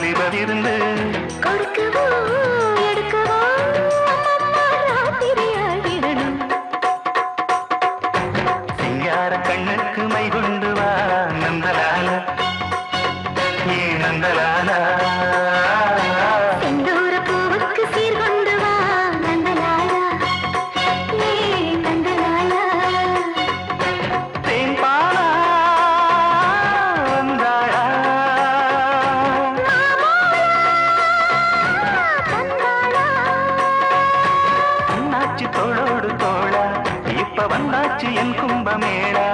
வாலிபவிருந்து கொடுக்கவோ எடுக்கவோ ராத்திரியாகிடணும். சிங்கார கண்ணுக்கு மை கொண்டு வா நந்தலால ஏ நந்தலால செந்தூர பூவுக்கு சீர் கொண்டு வா நந்தலாலா ஏ நந்தலாலா. தேன்பாலா வந்தாளா அண்ணாச்சி தோளோடு தோளா இப்ப வந்தாச்சு என் கும்பமேளா